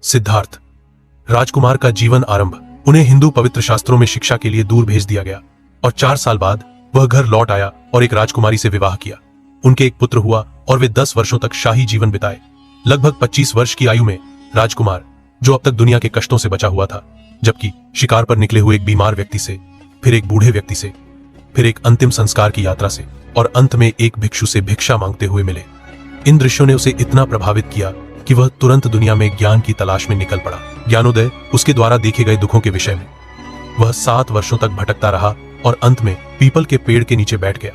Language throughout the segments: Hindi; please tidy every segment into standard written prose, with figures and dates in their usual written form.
सिद्धार्थ। राजकुमार का जीवन आरंभ। उन्हें हिंदू पवित्र शास्त्रों में शिक्षा के लिए दूर भेज दिया गया और 4 साल बाद वह घर लौट आया और एक राजकुमारी से विवाह किया। उनके एक पुत्र हुआ और वे 10 वर्षों तक शाही जीवन बिताए। लगभग 25 वर्ष की आयु में राजकुमार, जो अब तक दुनिया के कष्टों से बचा हुआ था, जबकि शिकार पर निकले हुए एक बीमार व्यक्ति से, फिर एक बूढ़े व्यक्ति से, फिर एक अंतिम संस्कार की यात्रा से और अंत में एक भिक्षु से भिक्षा मांगते हुए मिले। इन दृश्यों ने उसे इतना प्रभावित किया कि वह तुरंत दुनिया में ज्ञान की तलाश में निकल पड़ा। ज्ञानोदय उसके द्वारा देखे गए दुखों के विषय में। वह 7 वर्षों तक भटकता रहा और अंत में पीपल के पेड़ के नीचे बैठ गया,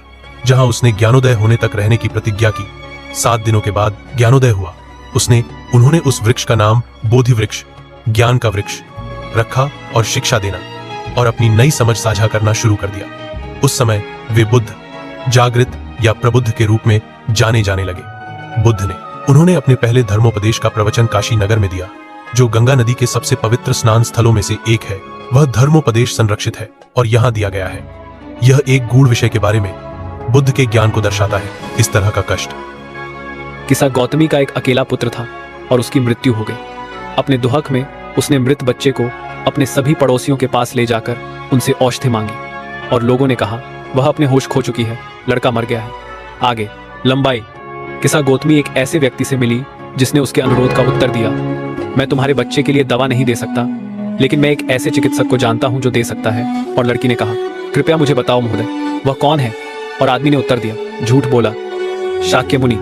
जहां उसने ज्ञानोदय होने तक रहने की प्रतिज्ञा की। 7 दिनों के बाद ज्ञानोदय हुआ। उन्होंने उस वृक्ष का नाम बोधि वृक्ष, ज्ञान का वृक्ष रखा और शिक्षा देना और अपनी नई समझ साझा करना शुरू कर दिया। उस समय वे बुद्ध, जागृत या प्रबुद्ध के रूप में जाने जाने लगे। बुद्ध ने उन्होंने अपने पहले धर्मोपदेश का प्रवचन काशी नगर में दिया, जो गंगा नदी के सबसे पवित्र स्नान स्थलों में से एक है। वह धर्मोपदेश संरक्षित है और यहाँ दिया गया है। यह एक गूढ़ विषय के बारे में बुद्ध के ज्ञान को दर्शाता है। इस तरह का कष्ट। किसा गौतमी का एक अकेला पुत्र था और उसकी मृत्यु हो गई। अपने दुहक में उसने मृत बच्चे को अपने सभी पड़ोसियों के पास ले जाकर उनसे औषधि मांगी और लोगों ने कहा वह अपने होश खो चुकी है, लड़का मर गया है। आगे लंबाई। किसा गौतमी एक ऐसे व्यक्ति से मिली जिसने उसके अनुरोध का उत्तर दिया, मैं तुम्हारे बच्चे के लिए दवा नहीं दे सकता, लेकिन मैं एक ऐसे चिकित्सक को जानता हूं जो दे सकता है। और लड़की ने कहा, कृपया मुझे बताओ महोदय, वह कौन है? और आदमी ने उत्तर दिया, झूठ बोला, शाक्य मुनि,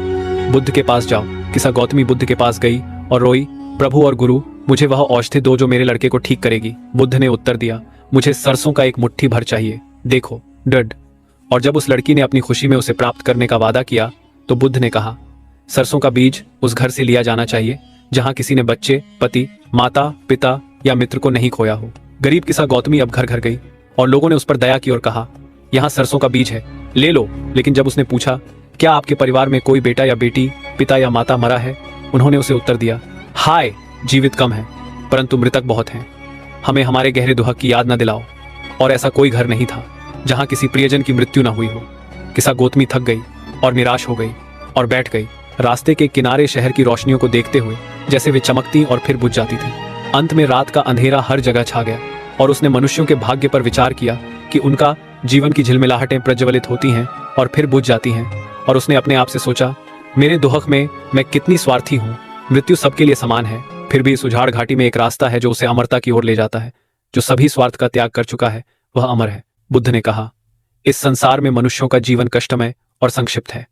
बुद्ध के पास जाओ। किसा गौतमी बुद्ध के पास गई और रोई, प्रभु और गुरु, मुझे वह औषधि दो जो मेरे लड़के को ठीक करेगी। बुद्ध ने उत्तर दिया, मुझे सरसों का एक मुट्ठी भर चाहिए, देखो डड। और जब उस लड़की ने अपनी खुशी में उसे प्राप्त करने का वादा किया तो बुद्ध ने कहा, सरसों का बीज उस घर से लिया जाना चाहिए जहां किसी ने बच्चे, पति, माता, पिता या मित्र को नहीं खोया हो। गरीब किसा गौतमी अब घर घर गई और लोगों ने उस पर दया की और कहा, यहाँ सरसों का बीज है, ले लो। लेकिन जब उसने पूछा, क्या आपके परिवार में कोई बेटा या बेटी, पिता या माता मरा है? उन्होंने उसे उत्तर दिया, हाय, जीवित कम है परंतु मृतक बहुत हैं। हमें हमारे गहरे दुहक की याद न दिलाओ। और ऐसा कोई घर नहीं था जहां किसी प्रियजन की मृत्यु न हुई हो। किसा गौतमी थक गई और निराश हो गई और बैठ गई, रास्ते के किनारे शहर की रोशनियों को देखते हुए, जैसे वे चमकती और फिर बुझ जाती थी। अंत में रात का अंधेरा हर जगह छा गया और उसने मनुष्यों के भाग्य पर विचार किया कि उनका जीवन की झिलमिलाहटें प्रज्वलित होती हैं और फिर बुझ जाती हैं। और उसने अपने आप से सोचा, मेरे दुहक में मैं कितनी स्वार्थी हूँ। मृत्यु सबके लिए समान है, फिर भी इस उजाड़ घाटी में एक रास्ता है जो उसे अमरता की ओर ले जाता है। जो सभी स्वार्थ का त्याग कर चुका है वह अमर है। बुद्ध ने कहा, इस संसार में मनुष्यों का जीवन कष्टमय और संक्षिप्त है।